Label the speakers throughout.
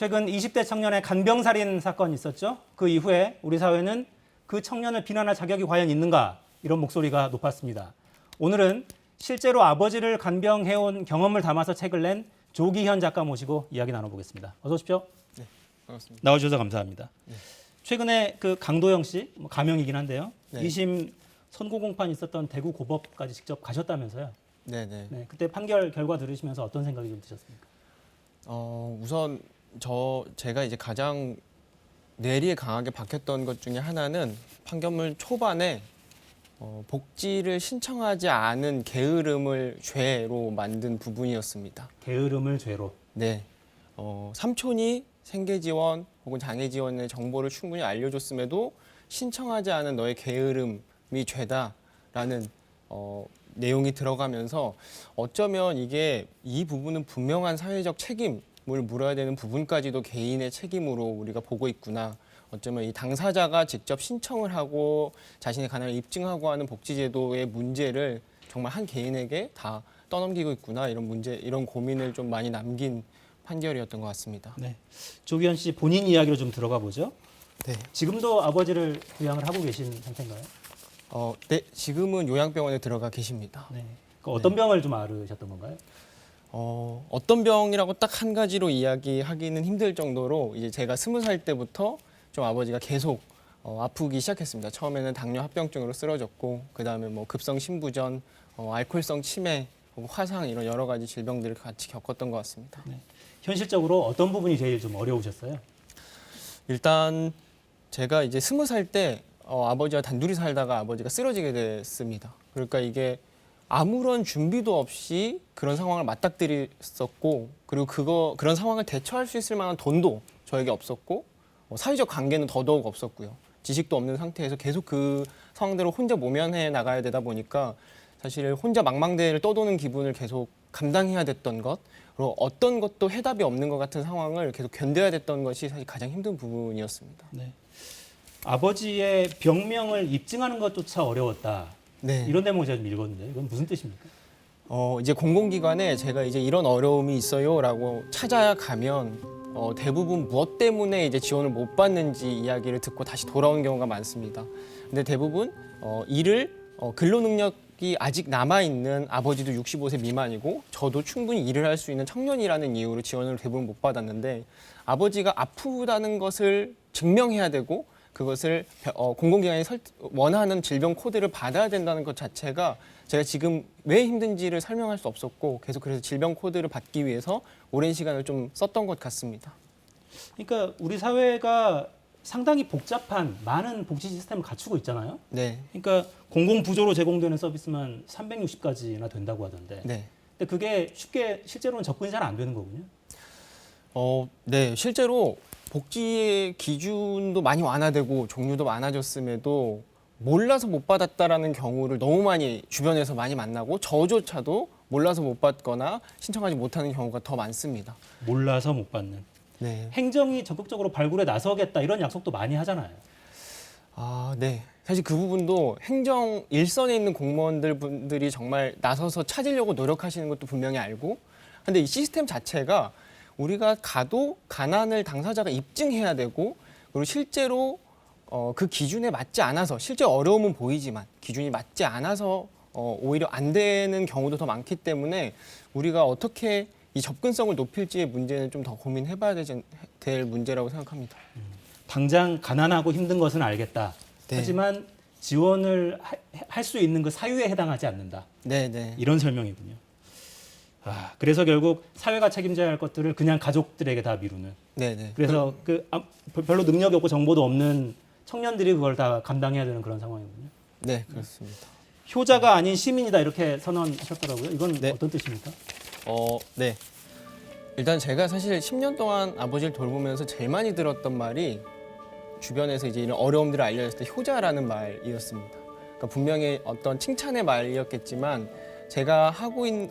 Speaker 1: 최근 20대 청년의 간병살인 사건이 있었죠. 그 이후에 우리 사회는 그 청년을 비난할 자격이 과연 있는가 이런 목소리가 높았습니다. 오늘은 실제로 아버지를 간병해온 경험을 담아서 책을 낸 조기현 작가 모시고 이야기 나눠보겠습니다. 어서 오십시오.
Speaker 2: 네, 반갑습니다.
Speaker 1: 나와주셔서 감사합니다.
Speaker 2: 네.
Speaker 1: 최근에 그 강도영 씨 가명이긴 한데요.
Speaker 2: 네.
Speaker 1: 2심 선고 공판 있었던 대구 고법까지 직접 가셨다면서요.
Speaker 2: 네네.
Speaker 1: 네, 그때 판결 결과 들으시면서 어떤 생각이 좀 드셨습니까?
Speaker 2: 우선 제가 이제 가장 뇌리에 강하게 박혔던 것 중에 하나는 판결문 초반에 복지를 신청하지 않은 게으름을 죄로 만든 부분이었습니다.
Speaker 1: 게으름을 죄로.
Speaker 2: 네, 삼촌이 생계 지원 혹은 장애 지원의 정보를 충분히 알려줬음에도 신청하지 않은 너의 게으름이 죄다라는 내용이 들어가면서 어쩌면 이 부분은 분명한 사회적 책임을 물어야 되는 부분까지도 개인의 책임으로 우리가 보고 있구나. 어쩌면 이 당사자가 직접 신청을 하고 자신의 가난을 입증하고 하는 복지제도의 문제를 정말 한 개인에게 다 떠넘기고 있구나. 이런 고민을 좀 많이 남긴 판결이었던 것 같습니다.
Speaker 1: 네. 조기현 씨 본인 이야기로 좀 들어가 보죠.
Speaker 2: 네.
Speaker 1: 지금도 아버지를 부양을 하고 계신 상태인가요?
Speaker 2: 네, 지금은 요양병원에 들어가 계십니다.
Speaker 1: 네. 그 어떤 병을 좀 앓으셨던 건가요?
Speaker 2: 어떤 병이라고 딱 한 가지로 이야기하기는 힘들 정도로 이제 제가 20살 때부터 좀 아버지가 계속 아프기 시작했습니다. 처음에는 당뇨 합병증으로 쓰러졌고 그다음에 뭐 급성 신부전, 알코올성 치매, 화상 이런 여러 가지 질병들을 같이 겪었던 것 같습니다.
Speaker 1: 네. 현실적으로 어떤 부분이 제일 좀 어려우셨어요?
Speaker 2: 일단 제가 이제 20살 때 아버지와 단둘이 살다가 아버지가 쓰러지게 됐습니다. 그러니까 이게 아무런 준비도 없이 그런 상황을 맞닥뜨렸었고 그리고 그런 상황을 대처할 수 있을 만한 돈도 저에게 없었고 사회적 관계는 더더욱 없었고요. 지식도 없는 상태에서 계속 그 상황대로 혼자 모면해 나가야 되다 보니까 사실 혼자 망망대해를 떠도는 기분을 계속 감당해야 됐던 것, 그리고 어떤 것도 해답이 없는 것 같은 상황을 계속 견뎌야 됐던 것이 사실 가장 힘든 부분이었습니다.
Speaker 1: 네. 아버지의 병명을 입증하는 것조차 어려웠다.
Speaker 2: 네.
Speaker 1: 이런 대목을 제가 좀 읽었는데 이건 무슨 뜻입니까?
Speaker 2: 이제 공공기관에 제가 이제 이런 어려움이 있어요라고 찾아가면 대부분 무엇 때문에 이제 지원을 못 받는지 이야기를 듣고 다시 돌아온 경우가 많습니다. 근데 대부분 근로능력이 아직 남아있는 아버지도 65세 미만이고 저도 충분히 일을 할 수 있는 청년이라는 이유로 지원을 대부분 못 받았는데 아버지가 아프다는 것을 증명해야 되고 그것을 공공기관이 원하는 질병 코드를 받아야 된다는 것 자체가 제가 지금 왜 힘든지를 설명할 수 없었고 계속 그래서 질병 코드를 받기 위해서 오랜 시간을 좀 썼던 것 같습니다.
Speaker 1: 그러니까 우리 사회가 상당히 복잡한 많은 복지 시스템을 갖추고 있잖아요.
Speaker 2: 네.
Speaker 1: 그러니까 공공부조로 제공되는 서비스만 360가지나 된다고 하던데.
Speaker 2: 네.
Speaker 1: 근데 그게 쉽게 실제로는 접근이 잘 안 되는 거군요.
Speaker 2: 네. 실제로 복지의 기준도 많이 완화되고 종류도 많아졌음에도 몰라서 못 받았다라는 경우를 너무 많이 주변에서 많이 만나고 저조차도 몰라서 못 받거나 신청하지 못하는 경우가 더 많습니다.
Speaker 1: 몰라서 못 받는.
Speaker 2: 네.
Speaker 1: 행정이 적극적으로 발굴에 나서겠다 이런 약속도 많이 하잖아요.
Speaker 2: 네. 사실 그 부분도 행정 일선에 있는 분들이 정말 나서서 찾으려고 노력하시는 것도 분명히 알고 근데 이 시스템 자체가 우리가 가도 가난을 당사자가 입증해야 되고 그리고 실제로 그 기준에 맞지 않아서 실제 어려움은 보이지만 기준이 맞지 않아서 오히려 안 되는 경우도 더 많기 때문에 우리가 어떻게 이 접근성을 높일지의 문제는 좀 더 고민해봐야 될 문제라고 생각합니다.
Speaker 1: 당장 가난하고 힘든 것은 알겠다.
Speaker 2: 네.
Speaker 1: 하지만 지원을 할 수 있는 그 사유에 해당하지 않는다.
Speaker 2: 네.
Speaker 1: 이런 설명이군요. 그래서 결국 사회가 책임져야 할 것들을 그냥 가족들에게 다 미루는.
Speaker 2: 네.
Speaker 1: 그래서 별로 능력이 없고 정보도 없는 청년들이 그걸 다 감당해야 되는 그런 상황이군요.
Speaker 2: 네, 그렇습니다.
Speaker 1: 효자가 아닌 시민이다 이렇게 선언하셨더라고요. 이건
Speaker 2: 네.
Speaker 1: 어떤 뜻입니까?
Speaker 2: 네. 일단 제가 사실 10년 동안 아버지를 돌보면서 제일 많이 들었던 말이 주변에서 이제 이런 어려움들을 알려줬을 때 효자라는 말이었습니다. 그러니까 분명히 어떤 칭찬의 말이었겠지만 제가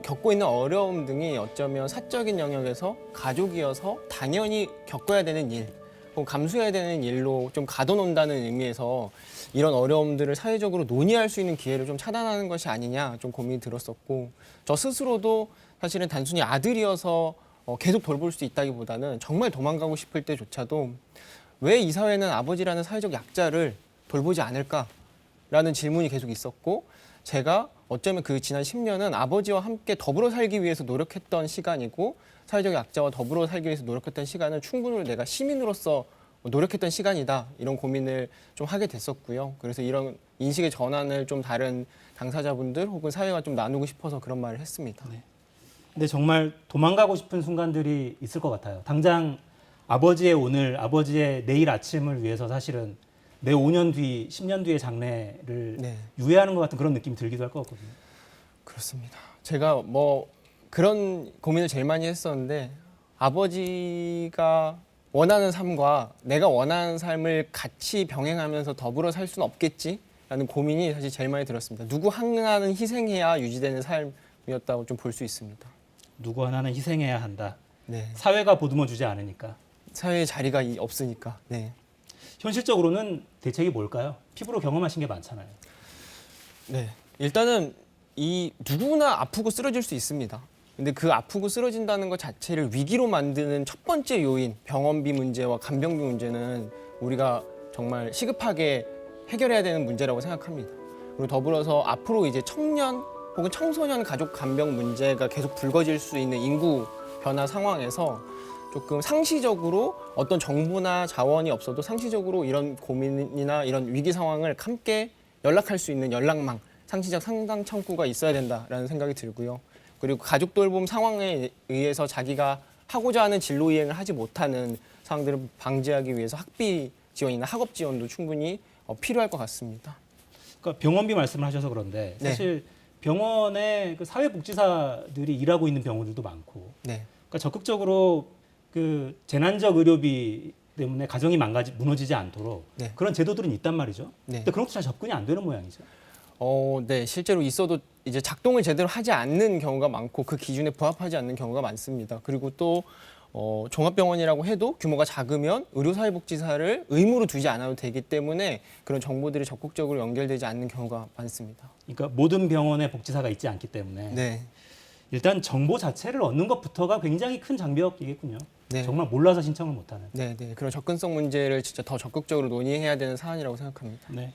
Speaker 2: 겪고 있는 어려움 등이 어쩌면 사적인 영역에서 가족이어서 당연히 겪어야 되는 일, 혹은 감수해야 되는 일로 좀 가둬놓는다는 의미에서 이런 어려움들을 사회적으로 논의할 수 있는 기회를 좀 차단하는 것이 아니냐 좀 고민이 들었었고 저 스스로도 사실은 단순히 아들이어서 계속 돌볼 수 있다기보다는 정말 도망가고 싶을 때조차도 왜 이 사회는 아버지라는 사회적 약자를 돌보지 않을까라는 질문이 계속 있었고, 제가 어쩌면 그 지난 10년은 아버지와 함께 더불어 살기 위해서 노력했던 시간이고, 사회적 약자와 더불어 살기 위해서 노력했던 시간은 충분히 내가 시민으로서 노력했던 시간이다, 이런 고민을 좀 하게 됐었고요. 그래서 이런 인식의 전환을 좀 다른 당사자분들 혹은 사회가 좀 나누고 싶어서 그런 말을 했습니다.
Speaker 1: 네. 근데 정말 도망가고 싶은 순간들이 있을 것 같아요. 당장 아버지의 오늘, 아버지의 내일 아침을 위해서 사실은 내 5년 뒤, 10년 뒤의 장래를
Speaker 2: 네.
Speaker 1: 유예하는 것 같은 그런 느낌이 들기도 할 것 같거든요.
Speaker 2: 그렇습니다. 제가 그런 고민을 제일 많이 했었는데, 아버지가 원하는 삶과 내가 원하는 삶을 같이 병행하면서 더불어 살 수는 없겠지라는 고민이 사실 제일 많이 들었습니다. 누구 하나는 희생해야 유지되는 삶이었다고 좀 볼 수 있습니다.
Speaker 1: 누구 하나는 희생해야 한다.
Speaker 2: 네.
Speaker 1: 사회가 보듬어 주지 않으니까.
Speaker 2: 사회에 자리가 없으니까. 네.
Speaker 1: 현실적으로는 대책이 뭘까요? 피부로 경험하신 게 많잖아요.
Speaker 2: 네. 일단은 이 누구나 아프고 쓰러질 수 있습니다. 근데 그 아프고 쓰러진다는 것 자체를 위기로 만드는 첫 번째 요인, 병원비 문제와 간병비 문제는 우리가 정말 시급하게 해결해야 되는 문제라고 생각합니다. 그리고 더불어서 앞으로 이제 청년 혹은 청소년 가족 간병 문제가 계속 불거질 수 있는 인구 변화 상황에서 조금 상시적으로 어떤 정보나 자원이 없어도 상시적으로 이런 고민이나 이런 위기 상황을 함께 연락할 수 있는 연락망, 상시적 상담 창구가 있어야 된다라는 생각이 들고요. 그리고 가족 돌봄 상황에 의해서 자기가 하고자 하는 진로 이행을 하지 못하는 상황들을 방지하기 위해서 학비 지원이나 학업 지원도 충분히 필요할 것 같습니다.
Speaker 1: 그러니까 병원비 말씀을 하셔서 그런데 사실 병원에 그 사회복지사들이 일하고 있는 병원들도 많고,
Speaker 2: 네.
Speaker 1: 그러니까 적극적으로 그 재난적 의료비 때문에 가정이 무너지지 않도록
Speaker 2: 네.
Speaker 1: 그런 제도들은 있단 말이죠.
Speaker 2: 네.
Speaker 1: 근데 그런 것도 잘 접근이 안 되는 모양이죠.
Speaker 2: 네, 실제로 있어도 이제 작동을 제대로 하지 않는 경우가 많고 그 기준에 부합하지 않는 경우가 많습니다. 그리고 또 종합병원이라고 해도 규모가 작으면 의료사회복지사를 의무로 두지 않아도 되기 때문에 그런 정보들이 적극적으로 연결되지 않는 경우가 많습니다.
Speaker 1: 그러니까 모든 병원에 복지사가 있지 않기 때문에
Speaker 2: 네,
Speaker 1: 일단 정보 자체를 얻는 것부터가 굉장히 큰 장벽이겠군요.
Speaker 2: 네.
Speaker 1: 정말 몰라서 신청을 못하는.
Speaker 2: 네, 네. 그런 접근성 문제를 진짜 더 적극적으로 논의해야 되는 사안이라고 생각합니다.
Speaker 1: 네.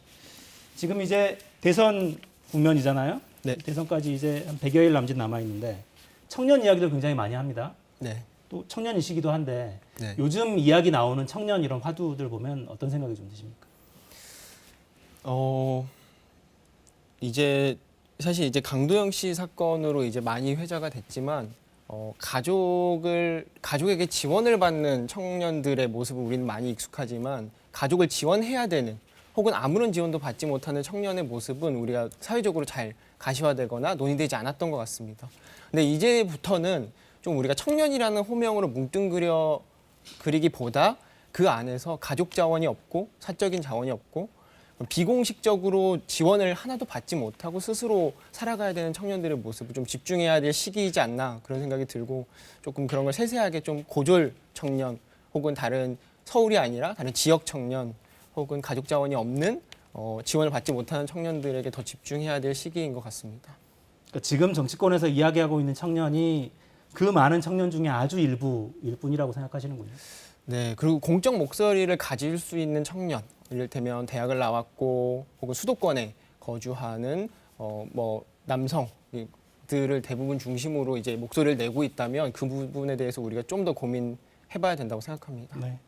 Speaker 1: 지금 이제 대선 국면이잖아요.
Speaker 2: 네.
Speaker 1: 대선까지 이제 한 100여일 남짓 남아 있는데 청년 이야기도 굉장히 많이 합니다.
Speaker 2: 네,
Speaker 1: 또 청년이시기도 한데
Speaker 2: 네.
Speaker 1: 요즘 이야기 나오는 청년 이런 화두들 보면 어떤 생각이 좀 드십니까?
Speaker 2: 이제 사실 이제 강도영 씨 사건으로 이제 많이 회자가 됐지만 가족에게 지원을 받는 청년들의 모습은 우리는 많이 익숙하지만 가족을 지원해야 되는 혹은 아무런 지원도 받지 못하는 청년의 모습은 우리가 사회적으로 잘 가시화되거나 논의되지 않았던 것 같습니다. 근데 이제부터는 좀 우리가 청년이라는 호명으로 뭉뚱그려 그리기보다 그 안에서 가족 자원이 없고 사적인 자원이 없고 비공식적으로 지원을 하나도 받지 못하고 스스로 살아가야 되는 청년들의 모습을 좀 집중해야 될 시기이지 않나 그런 생각이 들고 조금 그런 걸 세세하게 좀 고졸 청년 혹은 다른 서울이 아니라 다른 지역 청년 혹은 가족 자원이 없는 지원을 받지 못하는 청년들에게 더 집중해야 될 시기인 것 같습니다.
Speaker 1: 그러니까 지금 정치권에서 이야기하고 있는 청년이 그 많은 청년 중에 아주 일부일 뿐이라고 생각하시는군요.
Speaker 2: 네, 그리고 공적 목소리를 가질 수 있는 청년, 이를테면 대학을 나왔고 혹은 수도권에 거주하는 남성들을 대부분 중심으로 이제 목소리를 내고 있다면 그 부분에 대해서 우리가 좀 더 고민해봐야 된다고 생각합니다.
Speaker 1: 네.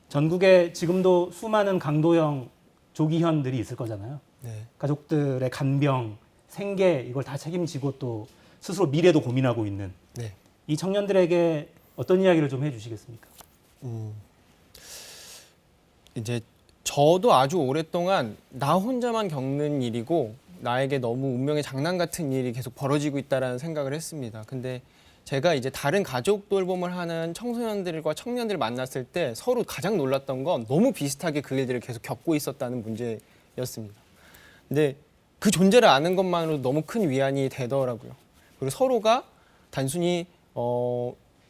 Speaker 1: 전국에 지금도 수많은 강도형 조기현들이 있을 거잖아요.
Speaker 2: 네,
Speaker 1: 가족들의 간병, 생계 이걸 다 책임지고 또 스스로 미래도 고민하고 있는
Speaker 2: 네.
Speaker 1: 이 청년들에게 어떤 이야기를 좀 해주시겠습니까?
Speaker 2: 이제 저도 아주 오랫동안 나 혼자만 겪는 일이고 나에게 너무 운명의 장난 같은 일이 계속 벌어지고 있다라는 생각을 했습니다. 근데 제가 이제 다른 가족 돌봄을 하는 청소년들과 청년들을 만났을 때 서로 가장 놀랐던 건 너무 비슷하게 그 일들을 계속 겪고 있었다는 문제였습니다. 근데 그 존재를 아는 것만으로도 너무 큰 위안이 되더라고요. 그리고 서로가 단순히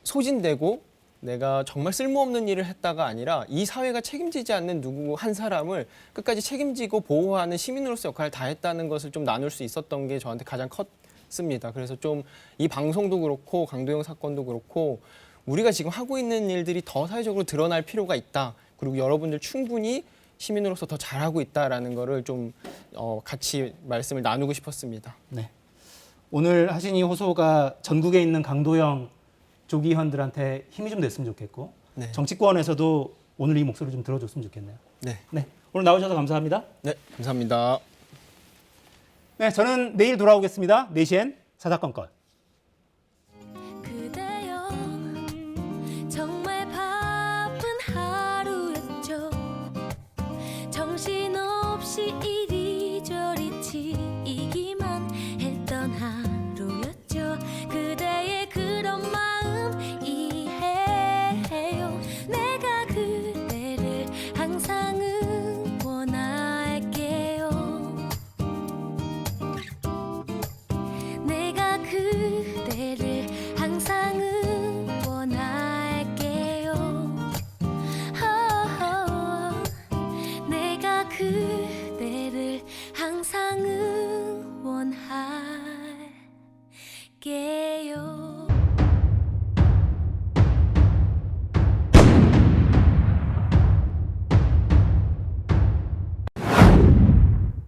Speaker 2: 소진되고 내가 정말 쓸모없는 일을 했다가 아니라 이 사회가 책임지지 않는 누구 한 사람을 끝까지 책임지고 보호하는 시민으로서 역할을 다했다는 것을 좀 나눌 수 있었던 게 저한테 가장 싶습니다. 그래서 좀 이 방송도 그렇고 강도영 사건도 그렇고 우리가 지금 하고 있는 일들이 더 사회적으로 드러날 필요가 있다. 그리고 여러분들 충분히 시민으로서 더 잘하고 있다라는 거를 좀 같이 말씀을 나누고 싶었습니다.
Speaker 1: 네. 오늘 하신 이 호소가 전국에 있는 강도영 조기현들한테 힘이 좀 됐으면 좋겠고
Speaker 2: 네.
Speaker 1: 정치권에서도 오늘 이 목소리 좀 들어줬으면 좋겠네요.
Speaker 2: 네.
Speaker 1: 네. 오늘 나오셔서 감사합니다.
Speaker 2: 네, 감사합니다.
Speaker 1: 네, 저는 내일 돌아오겠습니다. 4시엔 사사건건.